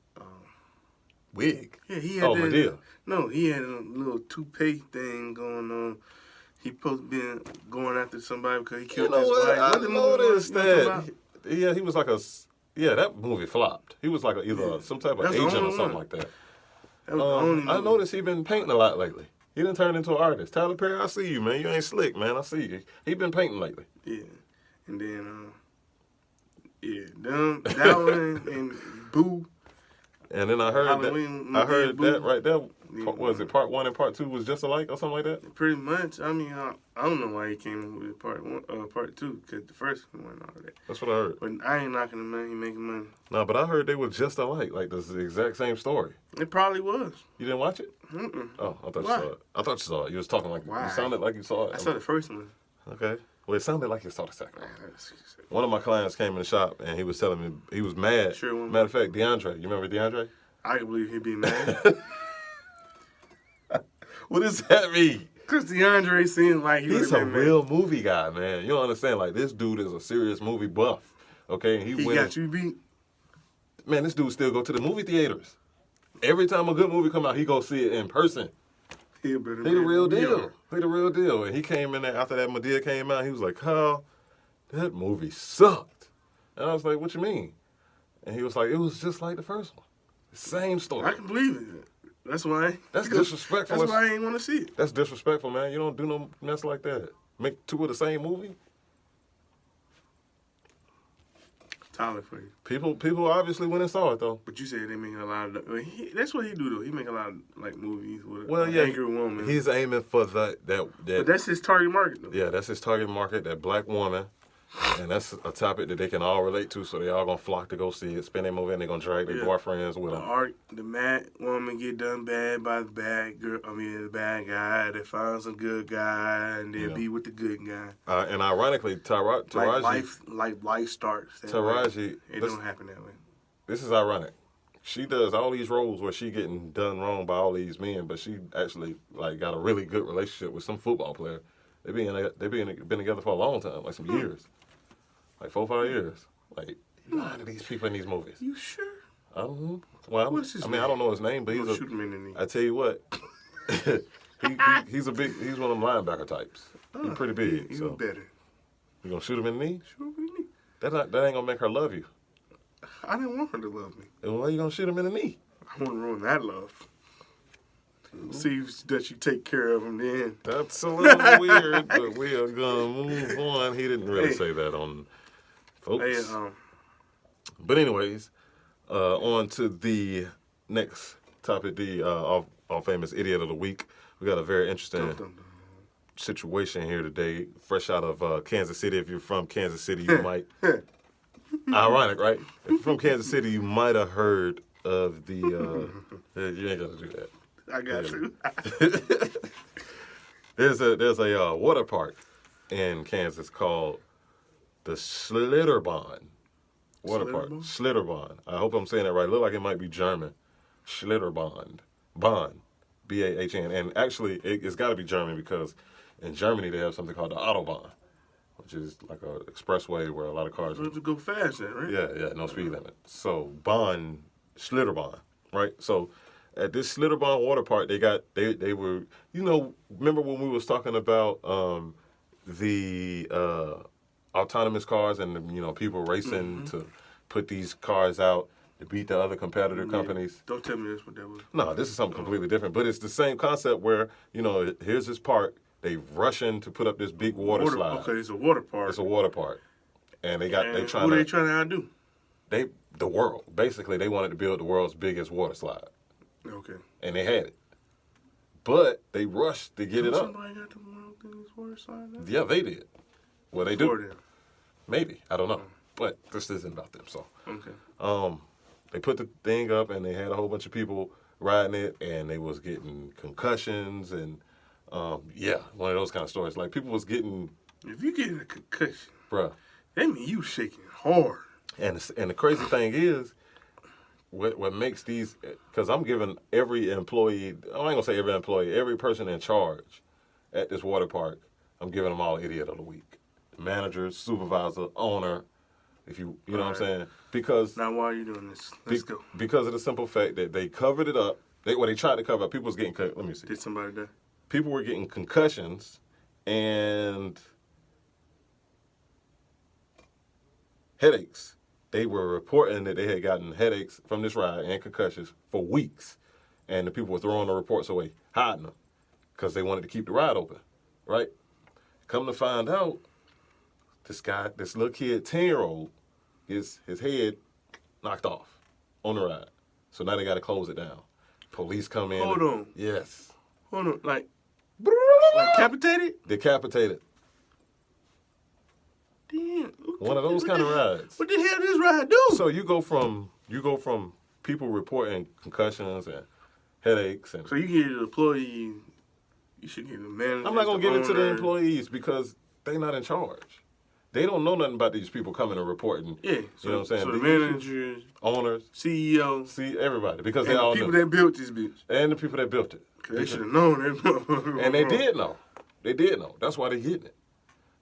Wig? Yeah, he had Medea. No, he had a little toupee thing going on. He supposed to be going after somebody because he killed his wife. I noticed that. Yeah, he was like that movie flopped. He was like either some type of agent or something like that. I noticed he been painting a lot lately. He done turned into an artist. Tyler Perry, I see you, man. You ain't slick, man. I see you. He been painting lately. Yeah. And then, that one and Boo. And then I heard that right there. Was it part 1 and part 2 was just alike or something like that? Pretty much. I mean, I don't know why he came with part 2 because the first one wasn't all that. That's what I heard. But I ain't knocking him, man. He making money. No, but I heard they were just alike. Like this is the exact same story. It probably was. You didn't watch it? Mm-mm. Oh, I thought you saw it. I thought you saw it. You was talking like you sounded like you saw it. I saw the first one. Okay. Well, it sounded like you saw the second one. One of my clients came in the shop and he was telling me he was mad. Sure. Matter of fact, DeAndre. You remember DeAndre? I can believe he'd be mad. What does that mean? Because DeAndre seems like he's a real movie guy, man. You don't understand. Like, this dude is a serious movie buff. Okay? And he got you beat. Man, this dude still go to the movie theaters. Every time a good movie come out, he go see it in person. He the real deal. He the real deal. And he came in there after that Medea came out. He was like, Kyle, that movie sucked. And I was like, what you mean? And he was like, it was just like the first one. Same story. I can believe it. That's why. That's disrespectful. That's why I ain't want to see it. That's disrespectful, man. You don't do no mess like that. Make 2 of the same movie. Tyler for you. People obviously went and saw it though. But you said they make a lot of. That's what he do though. He make a lot of like movies with angry woman. He's aiming for that. But that's his target market though. Yeah, that's his target market. That black woman. And that's a topic that they can all relate to, so they all gonna flock to go see it, spend their movie, and they gonna drag their boyfriends with them. The mad woman get done bad by the bad girl. the bad guy. They find some good guy, and then be with the good guy. And ironically, Taraji, life starts. Taraji, it don't happen that way. This is ironic. She does all these roles where she getting done wrong by all these men, but she actually got a really good relationship with some football player. They been together for a long time, like some years. Like 4 or 5 years. Like, you lying to these people in these movies. You sure? I don't know. Well, What's his name? I don't know his name, but shoot him in the knee. I tell you what, he's one of them linebacker types. He's pretty big. He's so. better. You gonna shoot him in the knee? Shoot him in the knee. That ain't gonna make her love you. I didn't want her to love me. And why you gonna shoot him in the knee? I want to ruin that love. See that you take care of him then. That's a little weird, but we are gonna move on. He didn't really say that on folks. But anyways, on to the next topic, the our famous idiot of the week. We got a very interesting situation here today, fresh out of Kansas City. If you're from Kansas City, you might. Ironic, right? If you're from Kansas City, you might have heard of the. You ain't gonna do that. I got you. There's a water park in Kansas called the Schlitterbahn water park. Schlitterbahn. I hope I'm saying that right. Look like it might be German. Schlitterbahn. Bahn. B-A-H-N. And actually, it's got to be German because in Germany they have something called the Autobahn, which is like an expressway where a lot of cars. To go fast, then, right? Yeah, no speed limit. So Schlitterbahn, right? So at this Slitterbond water park, they were, remember when we was talking about the autonomous cars and people racing to put these cars out to beat the other competitor companies. Don't tell me that's what that was. No, this is something completely different. But it's the same concept where, here's this park. They rushing to put up this big water slide. Okay, it's a water park. It's a water park. And they trying Who they trying to outdo? The world. Basically, they wanted to build the world's biggest water slide. Okay. And they had it. But they rushed to get it up. Somebody got the world's biggest water slide now? Yeah, they did. Well, they do. Them. Maybe. I don't know. But this isn't about them, so. Okay. They put the thing up, and they had a whole bunch of people riding it, and they was getting concussions, and, one of those kind of stories. Like, people was getting... If you getting a concussion, bruh, that means you shaking hard. And the crazy thing is, what makes these... Because I'm giving every employee... I ain't going to say every employee. Every person in charge at this water park, I'm giving them all Idiot of the Week. Manager, supervisor, owner... If you know what I'm saying? Because now, why are you doing this? Let's go. Because of the simple fact that they covered it up. They tried to cover up. People was getting let me see. Did somebody die? People were getting concussions and headaches. They were reporting that they had gotten headaches from this ride and concussions for weeks, and the people were throwing the reports away, hiding them, because they wanted to keep the ride open, right? Come to find out, this little kid, 10-year-old. His head knocked off on the ride. So now they got to close it down. Police come in. Hold on. Yes. Hold on. Like decapitated? Decapitated. Damn. One of those kind of rides. What the hell this ride do? So you go from people reporting concussions and headaches and. So you get an employee, you should get the manager. I'm not gonna give it to the employees because they're not in charge. They don't know nothing about these people coming and reporting. Yeah. You know what I'm saying? So the managers, owners, CEO, everybody. Because and they all the people know. that built this bitch. And the people that built it. They should have known that. And they did know. They did know. That's why they getting it.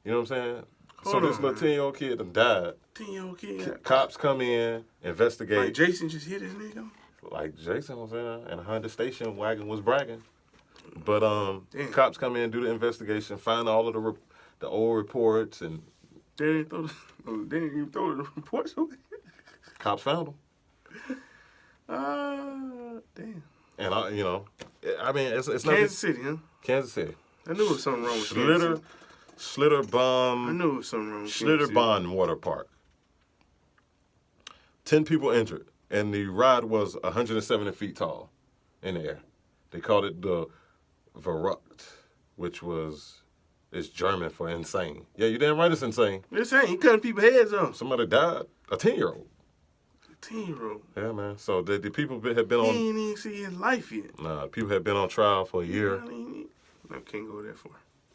You know what I'm saying? So this little 10-year-old kid done died. 10-year-old kid. Cops come in, investigate. Like Jason just hit his nigga. Like Jason was in a Honda station wagon was bragging. But cops come in, do the investigation, find all of the old reports and. They didn't even throw the reports away. Cops found them. Damn. And I mean, it's not Kansas City, huh? Kansas City. I knew it was something wrong with Kansas City. Schlitterbahn. I knew it was something wrong with Kansas City. Schlitterbahn Water Park. 10 people injured, and the ride was 170 feet tall in the air. They called it the Verrückt, which is German for insane. Yeah, you damn right it's insane. Insane. He cutting people's heads off. Somebody died. A 10-year-old. 10-year-old. Yeah, man. So the people had been on. He ain't even see his life yet. Nah, people had been on trial for a year. I can't go that far.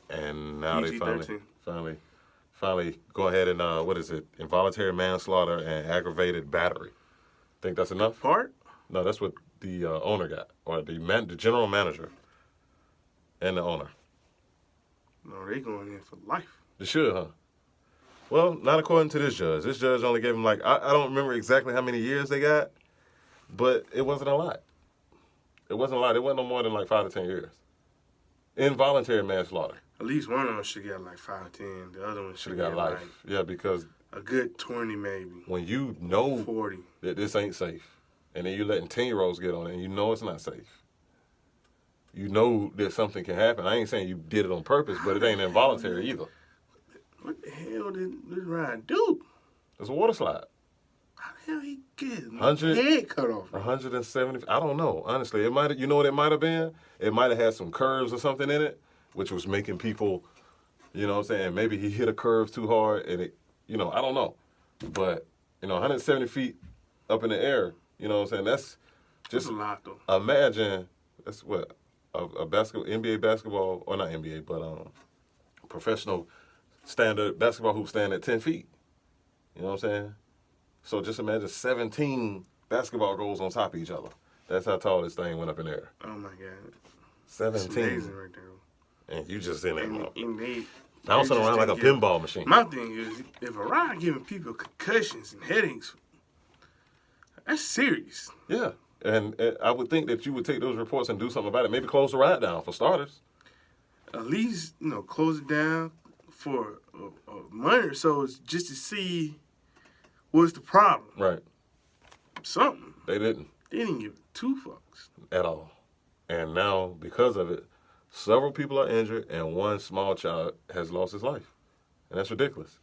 And now they PG-13. finally go ahead and involuntary manslaughter and aggravated battery. Think that's enough? Part? No, that's what the owner got, or the general manager and the owner. No, they going in for life. They should, huh? Well, not according to this judge. This judge only gave him I don't remember exactly how many years they got, but it wasn't a lot. It wasn't a lot. It wasn't no more than 5 to 10 years. Involuntary manslaughter. At least one of them should get 5 to 10. The other one should got life. Yeah, because a good 20 maybe. When you know 40 that this ain't safe, and then you letting 10-year-olds get on it, and you know it's not safe. You know that something can happen. I ain't saying you did it on purpose, but it ain't involuntary either. What the hell did this ride do? It's a water slide. How the hell he get his head cut off? 170. I don't know. Honestly, it might. You know what it might have been? It might have had some curves or something in it, which was making people. You know what I'm saying? Maybe he hit a curve too hard, and it. I don't know. But 170 feet up in the air. You know what I'm saying? That's just a lot, though. Imagine that's what a basketball, NBA basketball, or not NBA, but professional standard basketball hoop stand at 10 feet. You know what I'm saying? So just imagine 17 basketball goals on top of each other. That's how tall this thing went up in the air. Oh, my God. 17. That's amazing right there. And you just in there. Bouncing around like a pinball machine. My thing is, if a ride giving people concussions and headaches, that's serious. Yeah. And I would think that you would take those reports and do something about it. Maybe close the ride down for starters. At least, close it down for a month or so just to see what's the problem. Right. Something. They didn't. They didn't give two fucks. At all. And now, because of it, several people are injured and one small child has lost his life. And that's ridiculous.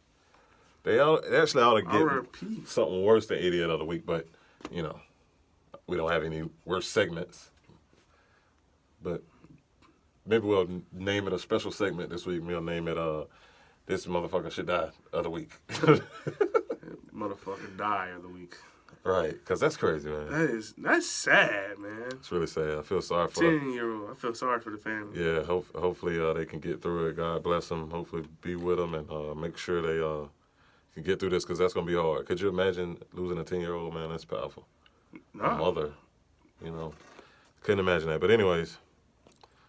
They actually ought to get RIP. something worse than Idiot of the Week, but, we don't have any worse segments. But maybe we'll name it a special segment this week. We'll name it, This Motherfucker Should Die of the Week. Motherfucker die of the week. Right, because that's crazy, man. That's sad, man. It's really sad. I feel sorry for 10-year-old. I feel sorry for the family. Yeah, hopefully they can get through it. God bless them. Hopefully be with them and make sure they can get through this because that's going to be hard. Could you imagine losing a 10-year-old, man? That's powerful. Nah. A mother, Couldn't imagine that. But anyways.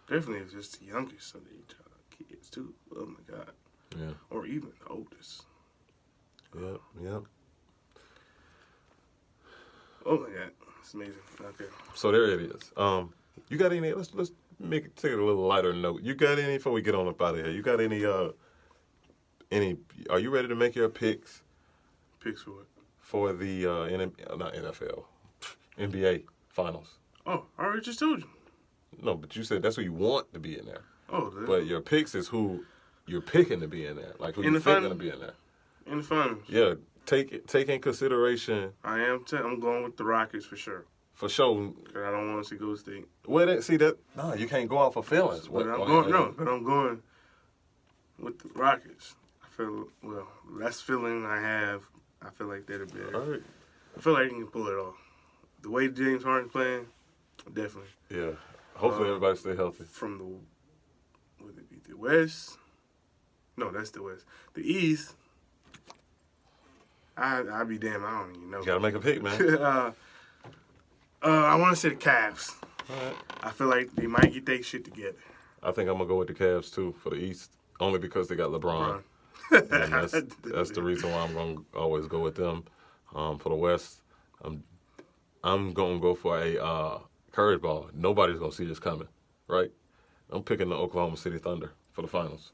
Definitely it's just the youngest of the kids, too. Oh, my God. Yeah. Or even the oldest. Yep. Oh, my God. It's amazing. Okay. So there it is. You got any, let's take it a little lighter note. You got any, before we get on up out of here, you got any, are you ready to make your picks? Picks for what? For the, not NFL, NBA Finals. Oh, I already just told you. No, but you said that's who you want to be in there. Oh, but your picks is who you're picking to be in there, like who you think going to be in there. In the finals. Yeah, take in consideration. I'm going with the Rockets for sure. For sure. Because I don't want to see Golden State. No, you can't go off of feelings. But I'm going with the Rockets. That's feeling I have. I feel like they're the better. All right. I feel like they can pull it off. The way James Harden's playing, definitely. Yeah. Hopefully everybody stay healthy. From would it be the West? No, that's the West. The East, I'd be damn, I don't even know. You got to make a pick, man. I want to say the Cavs. All right. I feel like they might get their shit together. I think I'm going to go with the Cavs, too, for the East, only because they got LeBron. And that's the reason why I'm going to always go with them. For the West, I'm going to go for a curveball. Nobody's going to see this coming, right? I'm picking the Oklahoma City Thunder for the finals.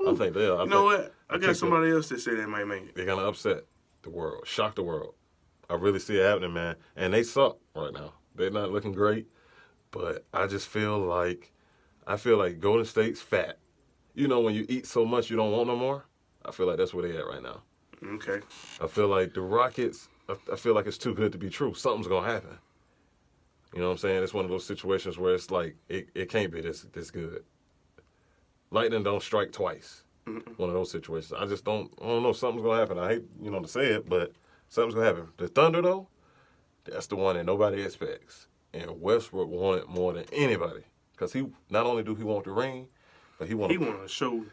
Ooh. I think they are. You know what? I got somebody else that say they might make it. They're going to upset the world, shock the world. I really see it happening, man. And they suck right now. They're not looking great. But I just feel like Golden State's fat. When you eat so much you don't want no more? I feel like that's where they at right now. Okay. I feel like the Rockets, I feel like it's too good to be true. Something's going to happen. You know what I'm saying? It's one of those situations where it's like, it can't be this good. Lightning don't strike twice. Mm-mm. One of those situations. I don't know. Something's going to happen. I hate, to say it, but something's going to happen. The Thunder, though, that's the one that nobody expects. And Westbrook wanted more than anybody. Because he not only do he want the ring, but he want to show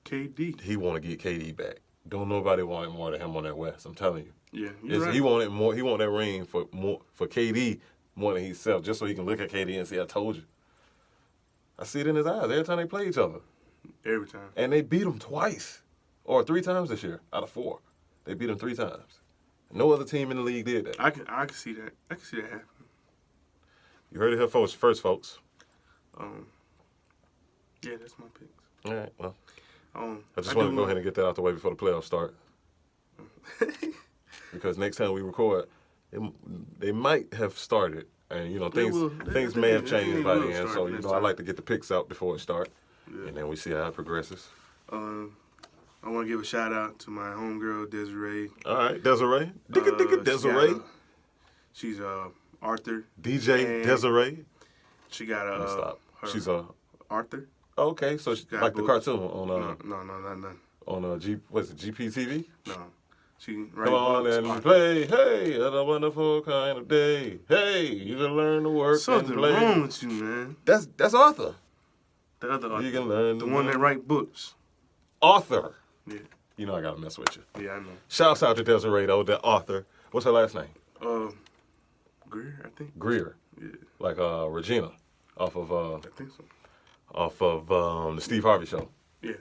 KD. He want to get KD back. Don't nobody want it more than him on that West. I'm telling you. Yeah, you're right. He wanted more. He want that ring for KD more than himself, just so he can look at KD and say, "I told you." I see it in his eyes every time they play each other. Every time. And they beat him twice, or 3 times this year out of 4. They beat him 3 times. No other team in the league did that. I can see that. I can see that happening. You heard it here first, folks. Yeah, that's my picks. All right, well. I just want to go ahead and get that out the way before the playoffs start. Because next time we record, they might have started. And, things may have changed by then. So, I like to get the picks out before it starts. Yeah. And then we see how it progresses. I want to give a shout out to my homegirl, Desiree. All right, Desiree. Desiree. She's Arthur. DJ Desiree. She got stop. She's Arthur. Okay, so she like the cartoon on no, not none. On GPTV? No. She come on and play. Hey, what a wonderful kind of day. Hey, you can learn to work something and play. Something wrong with you, man. That's Arthur. The other Arthur. You can learn the one that write books. Arthur. Yeah. I gotta mess with you. Yeah, I know. Shouts out to Desiree though, the Arthur. What's her last name? Greer, I think. Greer. Yeah. Like Regina, off of I think so. Off of the Steve Harvey show. Yeah.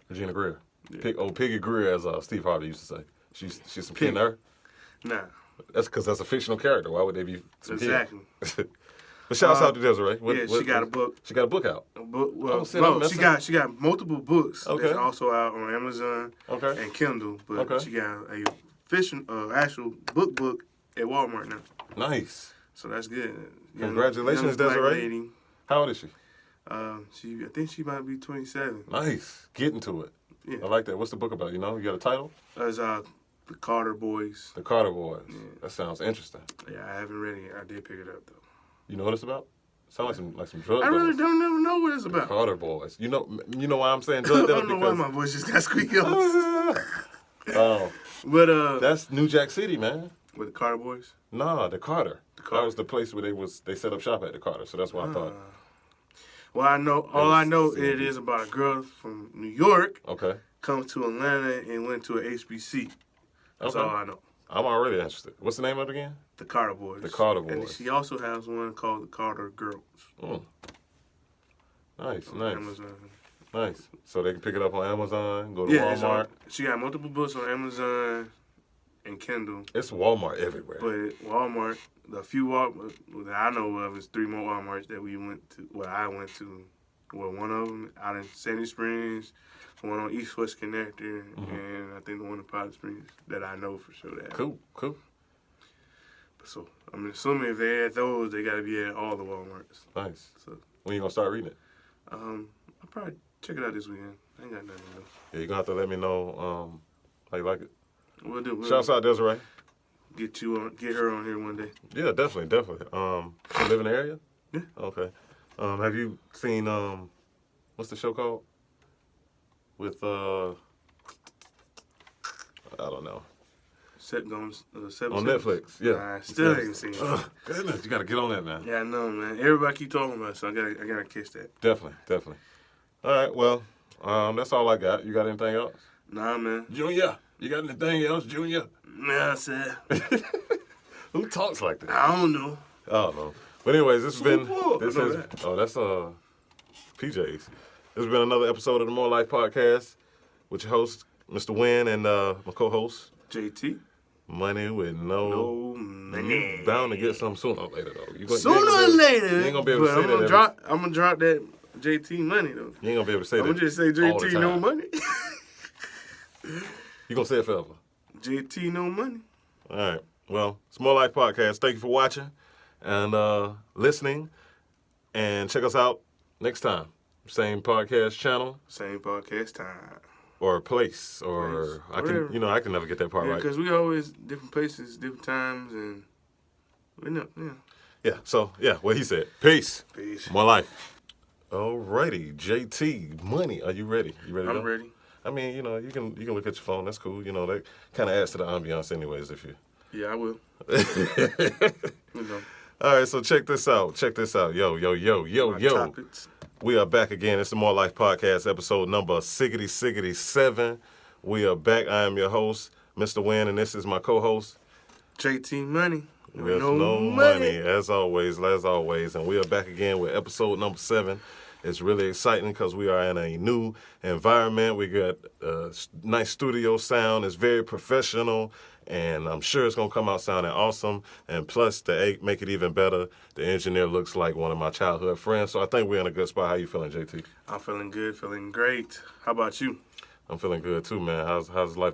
Regina Greer. Yeah. Piggy Greer, as Steve Harvey used to say. She's some kin to her? Nah. That's because that's a fictional character. Why would they be some Exactly. kids? But shouts out to Desiree. She got a book. She got a book out. A book. Well, shit, no, she got multiple books. Okay. That's also out on Amazon and Kindle. But she got a actual book at Walmart now. Nice. So that's good. Congratulations, young black Desiree. lady. How old is she? I think she might be 27. Nice. Getting to it. Yeah. I like that. What's the book about? You know, you got a title? That's The Carter Boys. The Carter Boys. Yeah. That sounds interesting. Yeah, I haven't read it. I did pick it up though. You know what it's about? Sounds like some drug. I really don't never know what it's about. The Carter Boys. You know why I'm saying I drug? don't know why my voice just got squeaky. Oh, But that's New Jack City, man. with the Carter Boys. Nah, the Carter. Carter. That was the place where they set up shop at the Carter. So that's what I thought. Well, all I know it is about a girl from New York Okay. comes to Atlanta and went to a HBC. That's all I know. I'm already interested. What's the name of it again? The Carter Boys. The Carter Boys. And she also has one called the Carter Girls. Mm. Nice. Amazon. Nice. So they can pick it up on Amazon, go to Yeah, Walmart. she got multiple books on Amazon and Kindle. It's Walmart everywhere. But Walmart, the few Walmart that I know of is 3 more Walmarts that we went to. Well, I went to. Well, one of them out in Sandy Springs, one on East West Connector, and I think the one in Pilot Springs that I know for sure. That Cool. So I'm assuming if they at those, they got to be at all the Walmarts. Nice. So When you gonna start reading it? I'll probably check it out this weekend. I ain't got nothing to do. Yeah, you're gonna have to let me know how you like it. We'll do. Shouts out Desiree. Get her on here one day. Yeah, definitely. You live in the area? Yeah. Okay. Have you seen what's the show called? With I don't know. Seven On Seven. Netflix. Yeah. I still ain't seen it. Goodness, you gotta get on that, man. Yeah, I know, man. Everybody keep talking about it, so I gotta catch that. Definitely. All right, well, that's all I got. You got anything else? Nah, man. Junior, you got anything else, Junior? Nah, I said. Who talks like that? I don't know. I don't know. But anyways, that's PJ's. This has been another episode of the More Life Podcast with your host, Mr. Wynn, and my co-host, JT. Money with no money. You bound to get some sooner or later, though. Sooner or later. You ain't gonna be able to say I'm gonna drop that JT money, though. You ain't gonna be able to say that. I'm gonna just say JT no money. You gonna say it forever. JT no money. All right. Well, it's More Life Podcast. Thank you for watching and listening. And check us out next time. Same podcast channel. Same podcast time. Or place. Or I can never get that part right. Because we always different places, different times, and we know, yeah. Yeah, so, what he said. Peace. Peace. More life. Alrighty, JT, money. Are you ready? You ready to go? I'm ready. I mean, you can look at your phone. That's cool. That kind of adds to the ambiance anyways if you... Yeah, I will. All right, so check this out. Yo. Topics. We are back again. It's the More Life Podcast, episode number 7. We are back. I am your host, Mr. Wynn, and this is my co-host, JT Money. With no money, as always. And we are back again with episode number 7. It's really exciting because we are in a new environment. We got nice studio sound. It's very professional, and I'm sure it's going to come out sounding awesome. And plus, to make it even better, the engineer looks like one of my childhood friends. So I think we're in a good spot. How you feeling, JT? I'm feeling good, feeling great. How about you? I'm feeling good too, man. How's life been?